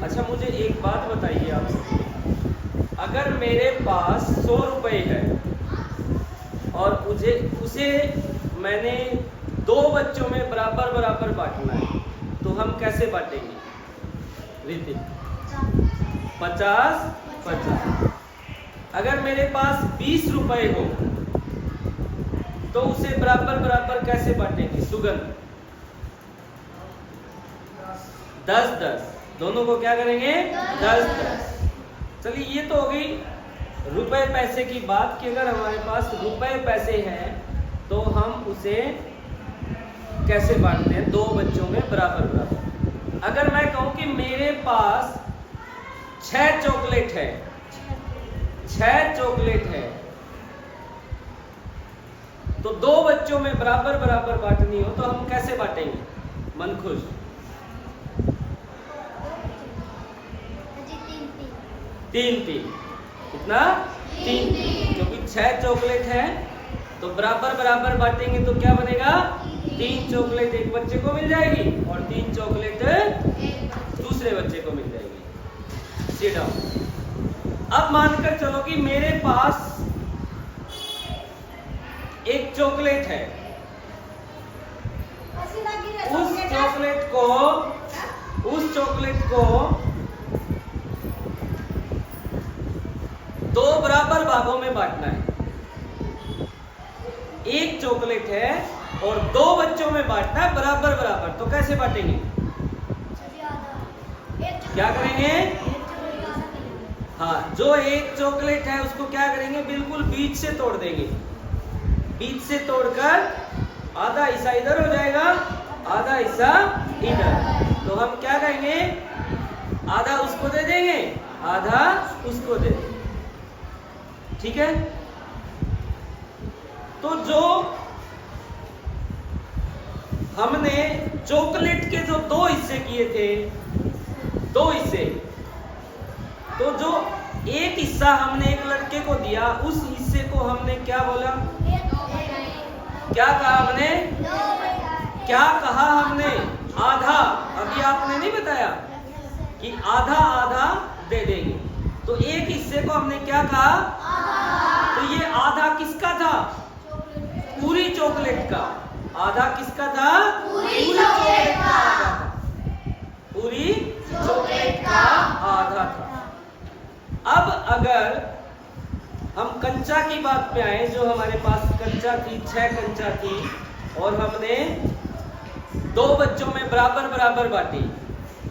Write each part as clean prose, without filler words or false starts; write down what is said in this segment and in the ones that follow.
अच्छा मुझे एक बात बताइए आप सबसे, अगर मेरे पास 100 रुपये है और उसे मैंने 2 बच्चों में बराबर बराबर बांटना है, तो हम कैसे बांटेंगे? ऋतिक 50-50। अगर मेरे पास 20 रुपए हो तो उसे बराबर बराबर कैसे बांटेंगे? सुगंध 10-10, दोनों को क्या करेंगे? 10-10। चलिए ये तो हो गई रुपए पैसे की बात कि अगर हमारे पास रुपए पैसे हैं तो हम उसे कैसे बांटते हैं 2 बच्चों में बराबर बराबर। अगर मैं कहूं कि मेरे पास 6 चॉकलेट है, 6 चॉकलेट है, तो 2 बच्चों में बराबर बराबर बांटनी हो तो हम कैसे बांटेंगे? मन खुश 3-3। कितना? 3-3, क्योंकि 6 चॉकलेट है तो बराबर बराबर बांटेंगे तो क्या बनेगा? 3 चॉकलेट एक बच्चे को मिल जाएगी और 3 चॉकलेट दूसरे बच्चे को मिल जाएगी। Sit down. अब मानकर चलो कि मेरे पास एक चॉकलेट है, उस चॉकलेट को 2 बराबर भागों में बांटना है। एक चॉकलेट है और 2 बच्चों में बांटना है बराबर बराबर, तो कैसे बांटेंगे? क्या करेंगे? हाँ, जो एक चॉकलेट है उसको क्या करेंगे? बिल्कुल बीच से तोड़ देंगे। बीच से तोड़कर आधा हिस्सा इधर हो जाएगा, आधा हिस्सा इधर। तो हम क्या करेंगे? आधा उसको दे देंगे, आधा उसको दे देंगे। ठीक है? तो जो हमने चॉकलेट के जो 2 हिस्से किए थे, 2 हिस्से, तो जो एक हिस्सा हमने एक लड़के को दिया, उस हिस्से को हमने क्या बोला? क्या कहा हमने? क्या कहा हमने? आधा। अभी आपने नहीं बताया कि आधा आधा दे देंगे, तो एक हिस्से को हमने क्या कहा? तो ये आधा किसका था? पूरी चॉकलेट का। आधा किसका था? पूरी चॉकलेट का आधा था। पूरी चॉकलेट का आधा था। अब अगर हम कंचा की बात पे आए, जो हमारे पास कंचा थी, 6 कंचा थी और हमने 2 बच्चों में बराबर बराबर बांटी,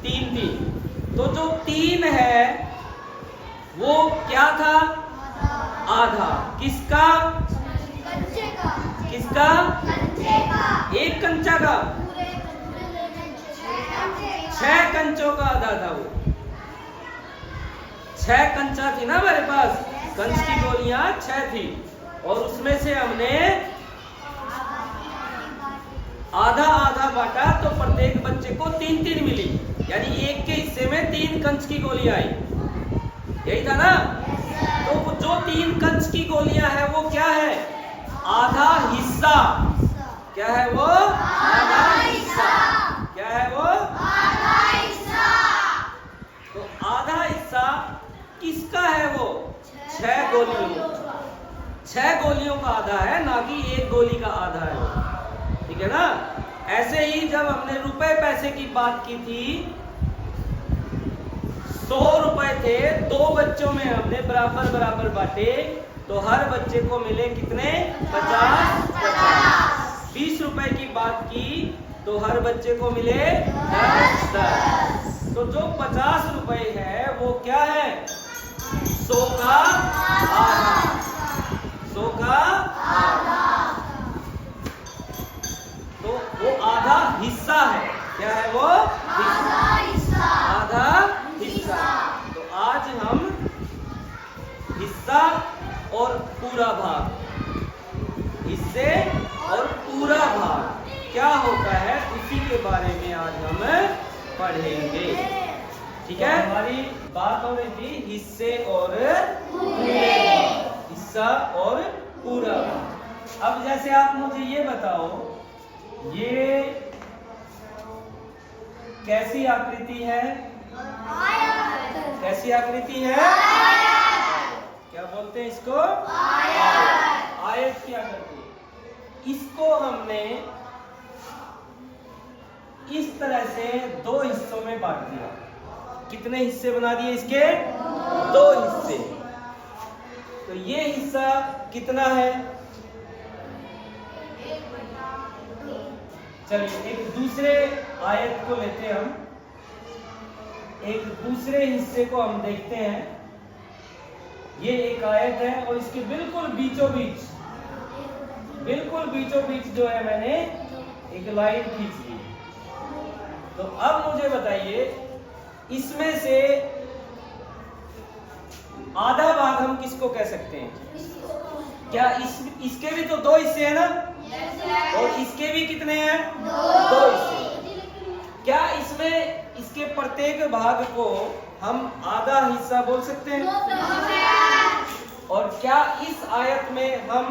3-3, तो जो 3 है वो क्या था? आधा। किसका? किसका? एक कंचा का। 6 कंचों का आधा था वो। 6 कंचा थी ना हमारे पास, कंच की गोलियां 6 थी और उसमें से हमने आधा आधा बांटा, तो प्रत्येक बच्चे को 3-3 मिली, यानी एक के हिस्से में 3 कंच की गोलियां आई। यही था ना? तो जो 3 कंच की गोलियां है वो क्या है? आधा हिस्सा। क्या है वो? आधा हिस्सा। क्या है वो? आधा हिस्सा। तो आधा हिस्सा किसका है? वो 6 गोलियों, 6 गोलियों का आधा है, ना कि एक गोली का आधा है। ठीक है ना? ऐसे ही जब हमने रुपए पैसे की बात की थी, 100 रुपए थे, 2 बच्चों में हमने बराबर बराबर बांटे, तो हर बच्चे को मिले कितने? 50-50। 20 रुपए की बात की तो हर बच्चे को मिले 10-10। तो जो 50 रुपए है वो क्या है? 100 का आधा। 100 का आधा। तो वो आधा हिस्सा है। क्या है वो? हिस्सा। आधा हिस्सा। तो आज हम हिस्सा और पूरा भाग, हिस्से और पूरा भाग क्या होता है उसी के बारे में आज हम पढ़ेंगे। ठीक है? हमारी बात हो रही थी हिस्से और पूरे भाग, हिस्सा और पूरा भाग। अब जैसे आप मुझे ये बताओ, ये कैसी आकृति है? कैसी आकृति है? क्या बोलते हैं इसको? आयत की आकृति। इसको हमने इस तरह से दो हिस्सों में बांट दिया। कितने हिस्से बना दिए इसके? दो हिस्से। तो ये हिस्सा कितना है? चलिए एक दूसरे आयत को लेते हैं हम, एक दूसरे हिस्से को हम देखते हैं। ये एक आयत है और इसके बिल्कुल बीचों बीच जो है मैंने एक लाइन खींच दी। तो अब मुझे बताइए, इसमें से आधा भाग हम किसको कह सकते हैं? क्या इसके भी तो दो हिस्से हैं ना? और इसके भी कितने हैं? दो हिस्से। क्या इसमें इसके प्रत्येक भाग को हम आधा हिस्सा बोल सकते हैं? और क्या इस आयत में हम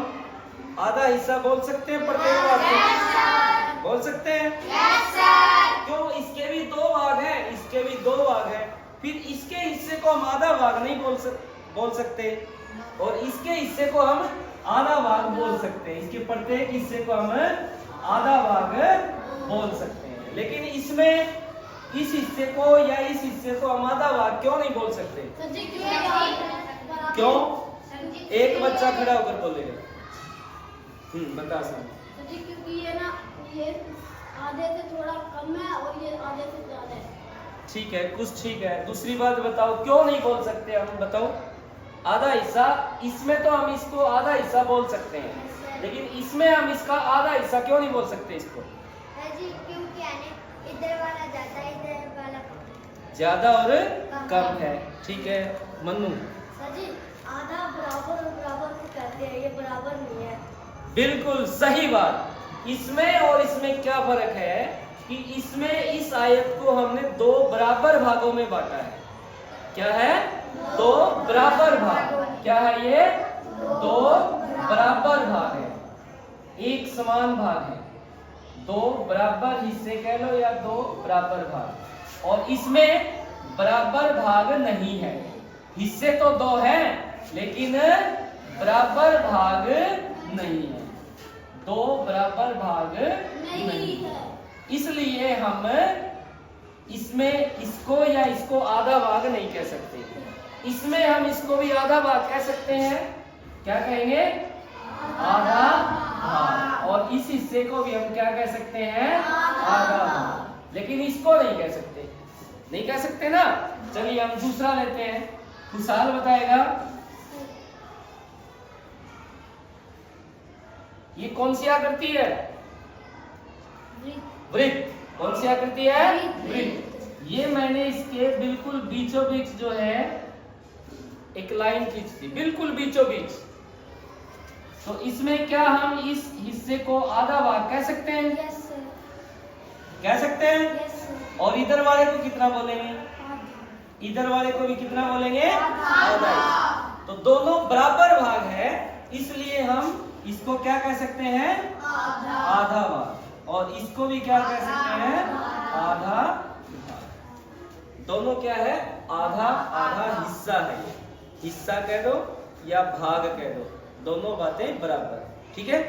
आधा हिस्सा बोल सकते हैं प्रत्येक भाग को? बोल सकते हैं? क्यों? इसके भी दो भाग हैं, इसके भी दो भाग हैं। फिर इसके हिस्से को हम आधा भाग नहीं बोल सकते और इसके हिस्से को हम आधा भाग बोल सकते हैं। इसके प्रत्येक हिस्से को हम आधा भाग बोल सकते हैं। लेकिन इसमें इस हिस्से को या इस हिस्से को हम आधा भाग क्यों नहीं बोल सकते? क्यों? एक बच्चा खड़ा होकर बोलेगा। बता सर। क्योंकि ये आधे से थोड़ा कम है और ये आधे से ज्यादा है। ठीक है, कुछ ठीक है। दूसरी बात बताओ, क्यों नहीं बोल सकते हम? बताओ। आधा हिस्सा, इसमें तो हम इसको आधा हिस्सा बोल सकते हैं, लेकिन इसमें हम इसका आधा हिस्सा क्यों नहीं बोल सकते इसको? जी क्योंकि इधर वाला ज्यादा है, इधर वाला ज्यादा और कम है। ठीक है मन्नू। सर जी आधा बराबर और बराबर को कहते हैं, ये बराबर नहीं है। बिल्कुल सही बात। इसमें और इसमें क्या फर्क है कि इसमें इस आयत को हमने दो बराबर भागों में बांटा है। क्या है? दो बराबर भाग। क्या है ये? दो बराबर भाग है, एक समान भाग है। दो बराबर हिस्से कह लो या दो बराबर भाग। और इसमें बराबर भाग नहीं है। हिस्से तो दो हैं लेकिन बराबर भाग नहीं है। दो बराबर भाग नहीं है। इसलिए हम इसमें इसको या इसको आधा भाग नहीं कह सकते। इसमें हम इसको भी आधा भाग कह सकते हैं। क्या कहेंगे? आधा भाग। और इस हिस्से को भी हम क्या कह सकते हैं? आधा भाग। लेकिन इसको नहीं कह सकते। नहीं कह सकते ना? चलिए हम दूसरा लेते हैं। खुशहाल बताएगा ये कौन सी आकृति है? वृत्त। कौन सी आकृति है? वृत्त। ये मैंने इसके बिल्कुल बीचों बीच जो है एक लाइन खींच दी, बिल्कुल बीचों बीच। तो इसमें क्या हम इस हिस्से को आधा भाग कह सकते हैं? Yes sir. कह सकते हैं? Yes sir. और इधर वाले को कितना बोलेंगे? इधर वाले को भी कितना बोलेंगे? आधा। तो दोनों बराबर भाग है, इसलिए हम इसको क्या कह सकते हैं? आधा भाग। और इसको भी क्या कह सकते हैं? आधा भाग। दोनों क्या है? आधा आधा हिस्सा है। ये हिस्सा कह दो या भाग कह दो, दोनों बातें बराबर। ठीक है।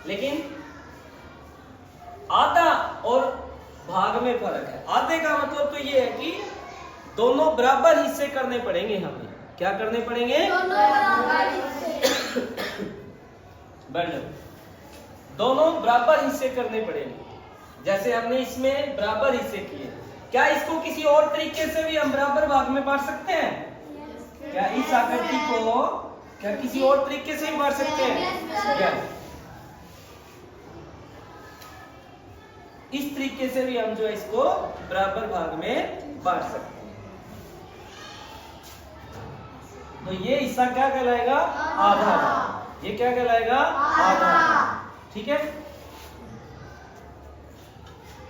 लेकिन आधा और भाग में फर्क है। आधे का मतलब तो ये है कि दोनों बराबर हिस्से करने पड़ेंगे हमें। क्या करने पड़ेंगे? दोनों बराबर हिस्से करने पड़ेंगे। जैसे हमने इसमें बराबर हिस्से किए, क्या इसको किसी और तरीके से भी हम बराबर भाग में बांट सकते हैं? क्या इस आकृति को क्या किसी और तरीके से भी बांट सकते हैं? इस तरीके से भी हम जो है इसको बराबर भाग में बांट सकते हैं। तो ये हिस्सा क्या कहलाएगा? आधा भाग। ये क्या कहलाएगा? आधा भाग। ठीक है।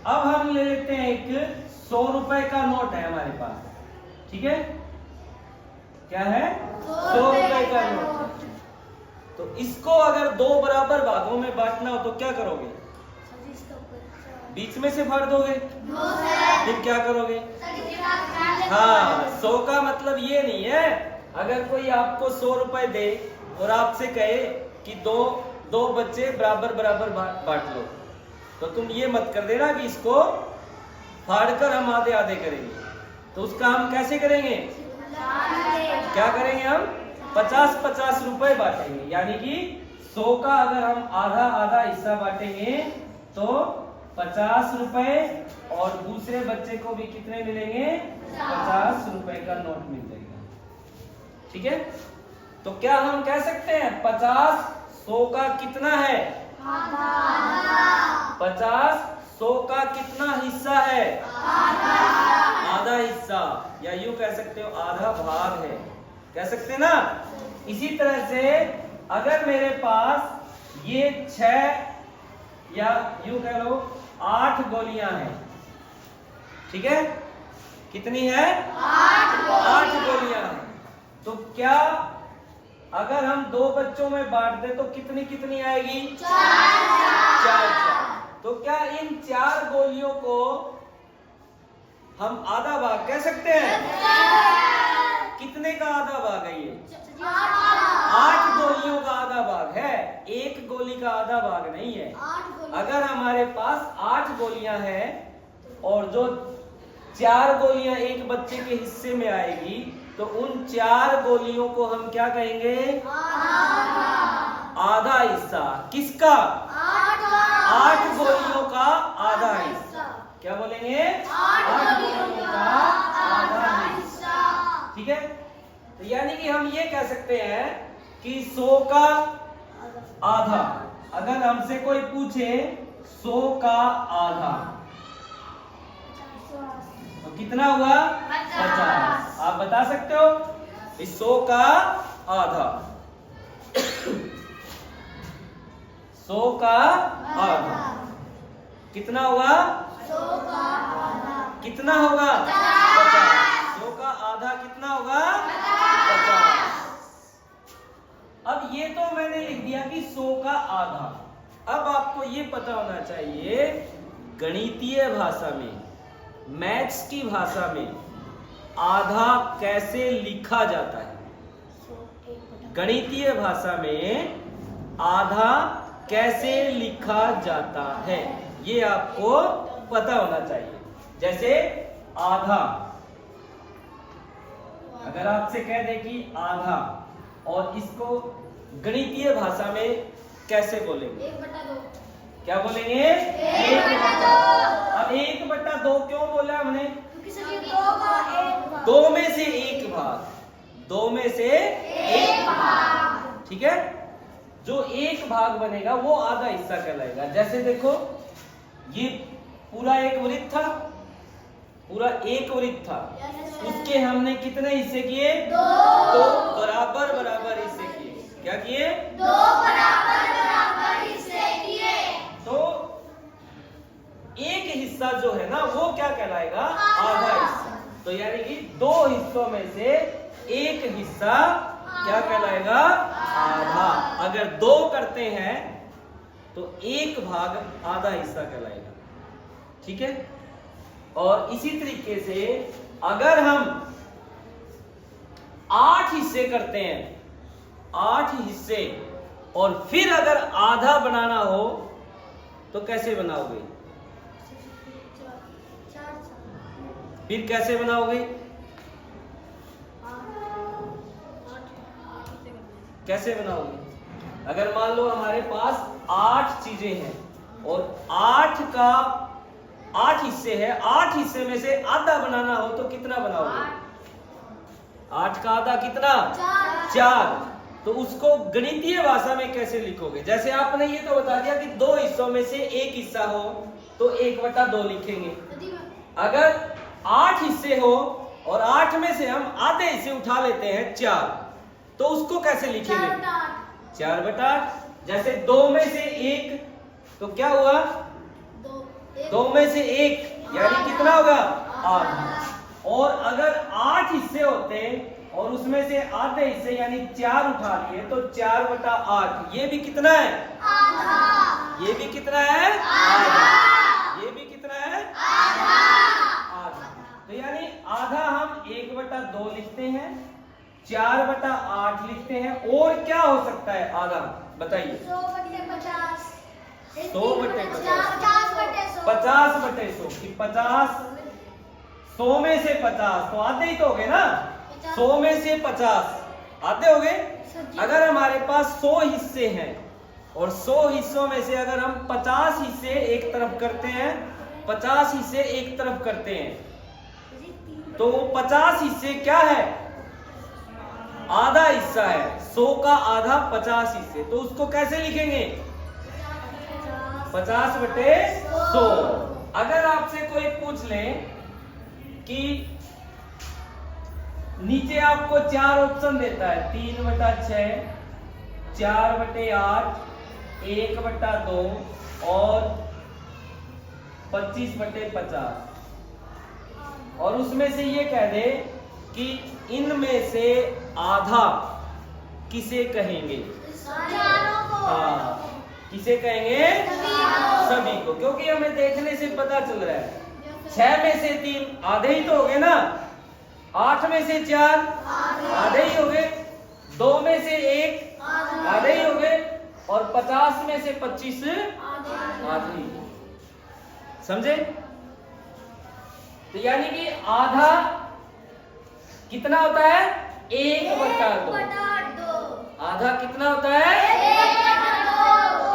अब हम ले लेते हैं एक 100 रुपए का नोट है हमारे पास। ठीक है। क्या है? 100 रुपए का नोट। तो इसको अगर दो बराबर भागों में बांटना हो तो क्या करोगे? बीच में से फाड़ दोगे, फिर क्या करोगे? हाँ, 100 का मतलब ये नहीं है अगर कोई आपको 100 रुपए दे और आपसे कहे कि दो बच्चे बराबर बराबर बांट लो, तो तुम ये मत कर देना कि इसको फाड़कर हम आधे आधे करेंगे। तो उसका हम कैसे करेंगे? क्या करेंगे? हम 50-50 रुपए बांटेंगे, यानी कि 100 का अगर हम आधा आधा हिस्सा बांटेंगे तो 50 रुपए, और दूसरे बच्चे को भी कितने मिलेंगे? 50 रुपए का नोट मिल जाएगा। ठीक है, तो क्या हम कह सकते हैं 50 100 का कितना है? 50 100 का कितना हिस्सा है? आधा हिस्सा, या यूं कह सकते हो आधा भाग है, कह सकते हैं ना। इसी तरह से अगर मेरे पास ये 6 या यूं कह लो 8 गोलियां हैं, ठीक है, कितनी है? 8 गोलियां हैं। तो क्या अगर हम 2 बच्चों में बांट दे तो कितनी कितनी आएगी? 4। तो क्या इन 4 गोलियों को हम आधा भाग कह सकते हैं? कितने का आधा भाग है ये? 8 गोलियों का आधा भाग है, 1 गोली का आधा भाग नहीं है। अगर हमारे पास 8 गोलियां हैं और जो 4 गोलियां एक बच्चे के हिस्से में आएगी, तो उन 4 गोलियों को हम क्या कहेंगे? आधा हिस्सा। किसका? 8 गोलियों का आधा हिस्सा। क्या बोलेंगे? 8 गोलियों का आधा हिस्सा। ठीक है, तो यानी कि हम ये कह सकते हैं कि 100 का आधा, अगर हमसे कोई पूछे 100 का आधा तो कितना हुआ? 50। आप बता सकते हो? इस 100 का आधा 100 का आधा कितना हुआ? 100 का आधा कितना होगा? 50। 100 का आधा कितना होगा? 50। अब ये तो मैंने लिख दिया कि 100 का आधा। अब आपको ये पता होना चाहिए गणितीय भाषा में, मैथ्स की भाषा में आधा कैसे लिखा जाता है। गणितीय भाषा में आधा कैसे लिखा जाता है ये आपको पता होना चाहिए। जैसे आधा, अगर आपसे कह दे कि आधा, और इसको गणितीय भाषा में कैसे बोलेंगे? 1/2। क्या बोलेंगे? 1/2। अब 1/2 क्यों बोला हमने? क्योंकि 2 में से 1 भाग, 2 में से 1 भाग। ठीक है, जो 1 भाग बनेगा वो आधा हिस्सा कहलाएगा। जैसे देखो, ये पूरा एक वृत्त था, पूरा एक वृत्त था, उसके हमने कितने हिस्से किए? 2 बराबर बराबर हिस्से किए। क्या किए? 2 बराबर बराबर हिस्से किए। तो एक हिस्सा जो है ना वो क्या कहलाएगा? आधा हिस्सा। तो यानी कि 2 हिस्सों में से 1 हिस्सा क्या कहलाएगा? आधा। अगर 2 करते हैं तो 1 भाग आधा हिस्सा कहलाएगा। ठीक है, और इसी तरीके से अगर हम 8 हिस्से करते हैं, 8 हिस्से, और फिर अगर आधा बनाना हो तो कैसे बनाओगे? फिर कैसे बनाओगे? कैसे बनाओगे? अगर मान लो हमारे पास 8 चीजें हैं और 8 हिस्से हैं, 8 हिस्से में से आधा बनाना हो तो कितना बनाओगे? 8 का आधा कितना? 4। तो उसको गणितीय भाषा में कैसे लिखोगे? जैसे आपने ये तो बता दिया कि 2 हिस्सों में से 1 हिस्सा हो तो 1/2 लिखेंगे। अगर 8 हिस्से हो और 8 में से हम आधे हिस्से उठा लेते हैं 4, तो उसको कैसे लिखेंगे? 4/8। जैसे 2 में से 1 तो क्या हुआ? 2 में से 1 यानी कितना होगा? 8। और अगर 8 हिस्से होते और उसमें से आधे हिस्से यानी 4 उठा लिए तो 4/8, ये भी कितना है? आधा। ये भी कितना है? आधा। 4/8 लिखते हैं। और क्या हो सकता है आधा, बताइए। 100/50 100/50 50/100 50/100 कि 50, 100 में से 50 तो आधे ही तो हो गए ना। 100 में से 50 आधे हो गए। अगर हमारे पास 100 हिस्से हैं और 100 हिस्सों में से अगर हम 50 हिस्से एक तरफ करते हैं, 50 हिस्से एक तरफ करते हैं, तो 50 हिस्से क्या है, आधा हिस्सा है। 100 का आधा 50 हिस्से, तो उसको कैसे लिखेंगे, 50/100। अगर आपसे कोई पूछ ले कि नीचे आपको 4 ऑप्शन देता है, 3/6, 4/8, 1/2 और 25/50, और उसमें से ये कह दे कि इनमें से आधा किसे कहेंगे, हाँ किसे कहेंगे, सभी को। क्योंकि हमें देखने से पता चल रहा है 6 में से 3 आधे ही तो हो गए ना, 8 में से 4 आधे ही हो गए, 2 में से 1 आधे ही हो गए, और 50 में से 25 आधे ही। समझे? तो यानी कि आधा कितना होता है, 1/2। आधा कितना होता है,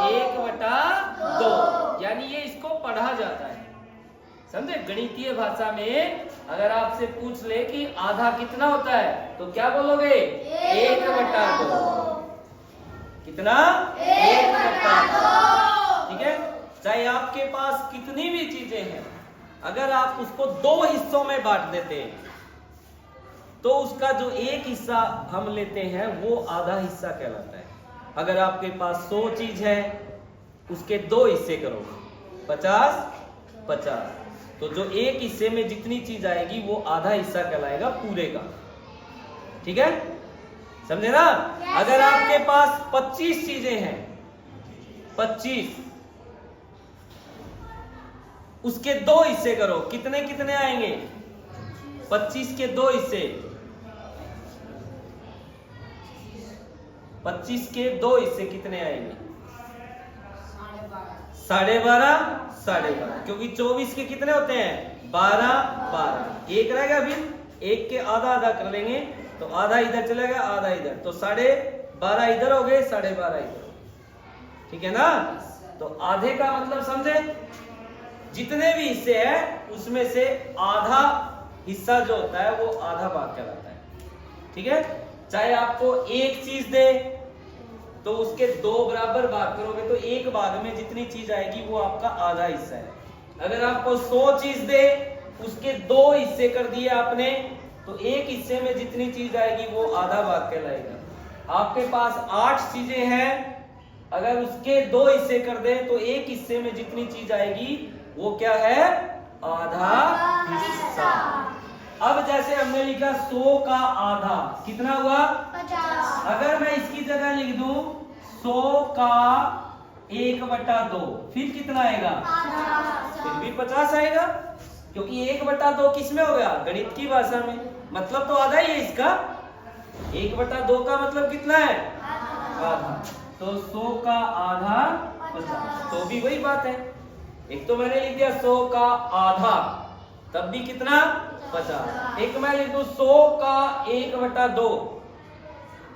1/2। यानी ये इसको पढ़ा जाता है। समझे? गणितीय भाषा में अगर आपसे पूछ ले कि आधा कितना होता है, तो क्या बोलोगे, 1/2। कितना, 1/2। ठीक है। चाहे आपके पास कितनी भी चीजें हैं, अगर आप उसको 2 हिस्सों में बांट देते हैं, तो उसका जो एक हिस्सा हम लेते हैं वो आधा हिस्सा कहलाता है। अगर आपके पास 100 चीज है, उसके 2 हिस्से करो, 50/50, तो जो एक हिस्से में जितनी चीज आएगी वो आधा हिस्सा कहलाएगा पूरे का। ठीक है, समझे ना? अगर आपके पास 25 चीजें हैं, 25, उसके 2 हिस्से करो, कितने कितने आएंगे, 25 के 2 हिस्से, 25 के 2 हिस्से कितने आएंगे, 12.5, क्योंकि 24 के कितने होते हैं, 12, एक रहेगा, फिर एक के आधा आधा कर लेंगे, तो आधा इधर चलेगा, आधा इधर, तो 12.5 इधर हो गए, 12.5 इधर। ठीक है ना? तो आधे का मतलब समझे, जितने भी हिस्से हैं उसमें से आधा हिस्सा जो होता है वो आधा भाग कहलाता है। ठीक है। चाहे आपको एक चीज दे तो उसके 2 बराबर भाग करोगे तो एक भाग में जितनी चीज आएगी वो आपका आधा हिस्सा है। अगर आपको 100 चीज दे, उसके 2 हिस्से कर दिए आपने, तो एक हिस्से में जितनी चीज आएगी वो आधा भाग कहलाएगा। आपके पास 8 चीजें हैं, अगर उसके 2 हिस्से कर दे तो एक हिस्से में जितनी चीज आएगी वो क्या है, आधा हिस्सा। अब जैसे हमने लिखा 100 का आधा कितना हुआ, 50। अगर मैं इसकी जगह लिख दूं 100 का 1/2, फिर कितना आएगा, फिर भी 50 आएगा, क्योंकि 1/2 किस में हो गया, गणित की भाषा में, मतलब तो आधा ही है इसका। 1/2 का मतलब कितना है, आधा। तो 100 का आधा 50, तो भी वही बात है। एक तो मैंने लिख दिया 100 का आधा, तब भी कितना, 50। एक मैं लिख दूं 100 का 1/2,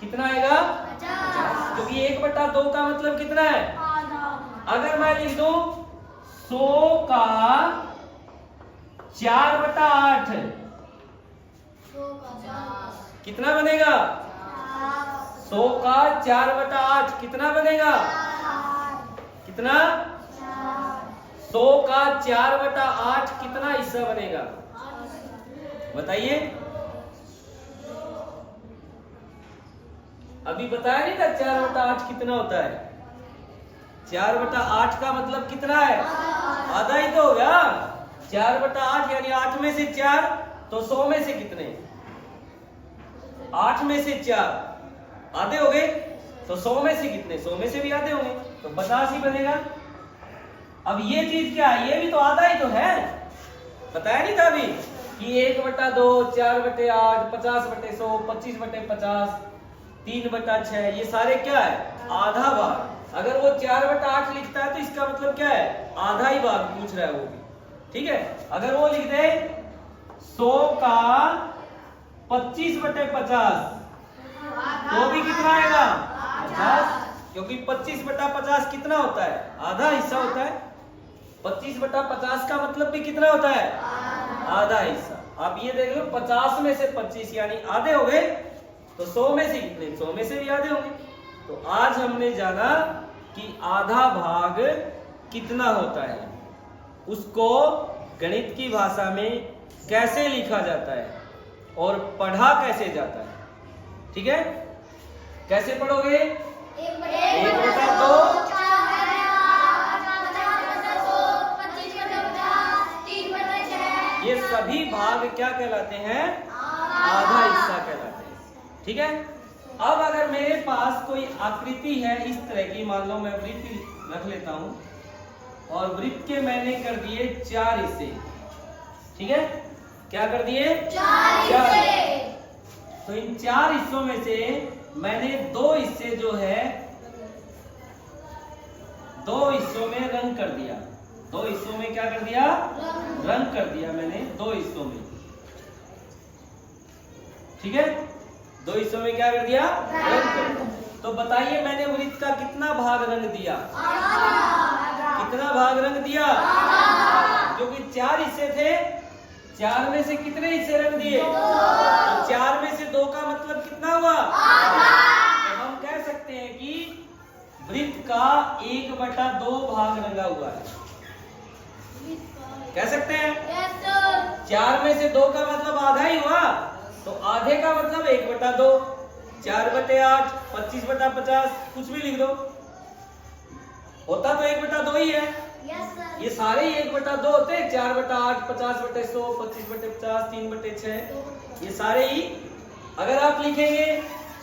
कितना आएगा, 50, क्योंकि 1/2 का मतलब कितना है, आधा। अगर मैं लिख दूं 100 का 4/8, कितना बनेगा, 100 का 4/8 कितना बनेगा, कितना, 100 का 4/8 कितना हिस्सा बनेगा, बताइए। अभी बताया नहीं था 4/8 कितना होता है, 4/8 का मतलब कितना है, आधा ही तो हो गया। 4/8 यानी 8 में से 4, तो 100 में से कितने, 8 में से 4 आधे हो गए, तो 100 में से कितने, 100 में से भी आधे होंगे, तो 50 ही बनेगा। अब ये चीज क्या है, ये भी तो आधा ही तो है, बताया नहीं था अभी, कि 1/2, 4/8, 50/100, 25/50, 3/6, ये सारे क्या है? आधा भाग। अगर वो 4/8 लिखता है तो इसका मतलब क्या है? आधा ही भाग पूछ रहा है वो भी। ठीक है, अगर वो लिख दे 100 का 25/50 तो भी कितना आएगा? 50, क्योंकि 25/50 कितना होता है? आधा हिस्सा होता है। 25/50 का मतलब भी कितना होता है? आधा हिस्सा। आप ये देख लो, 50 में से 25 यानी आधे हो गए, तो 100 में से कितने? 100 में से भी आधे होंगे। तो आज हमने जाना कि आधा भाग कितना होता है, उसको गणित की भाषा में कैसे लिखा जाता है और पढ़ा कैसे जाता है। ठीक है, कैसे पढ़ोगे? 1/2, ये सभी भाग क्या कहलाते हैं? आधा हिस्सा कहलाते हैं। ठीक है, अब अगर मेरे पास कोई आकृति है इस तरह की, मान लो मैं वृत्त रख लेता हूं और वृत्त के मैंने कर दिए 4 हिस्से। ठीक है, क्या कर दिए? 4 हिस्से। तो इन 4 हिस्सों में से मैंने 2 हिस्से जो है 2 हिस्सों में रंग कर दिया। 2 हिस्सों में क्या कर दिया? रंग कर दिया मैंने 2 हिस्सों में। ठीक है, 2 हिस्सों में क्या कर दिया? रंग कर दिया। तो बताइए मैंने वृत्त का कितना भाग रंग दिया? कितना भाग रंग दिया? क्योंकि 4 हिस्से थे, 4 में से कितने हिस्से रंग दिए? तो 4 में से 2 का मतलब कितना हुआ? तो हम कह सकते हैं कि वृत्त का 1/2 भाग रंगा हुआ है। कह सकते हैं? 4 में से 2 का मतलब आधा ही हुआ, तो आधे का मतलब 1/2, 4/8, 25/50, कुछ भी लिख दो, होता तो 1/2 ही है। ये सारे ही 1/2 होते हैं। 4/8, 50/100, 25/50, 3/6, ये सारे ही। अगर आप लिखेंगे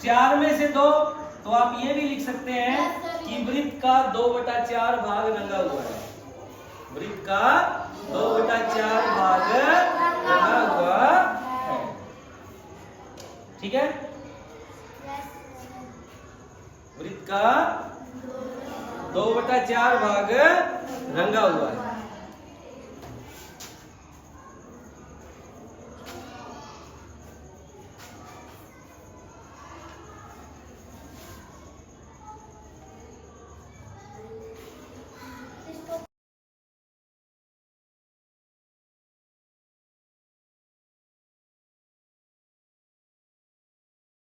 4 में से 2, तो आप ये भी लिख सकते हैं कि वृत्त का 2/4 भाग रंगा हुआ है। वृत्त का 2/4 भाग रंगा हुआ है। ठीक है, वृत्त का 2/4 भाग रंगा हुआ है।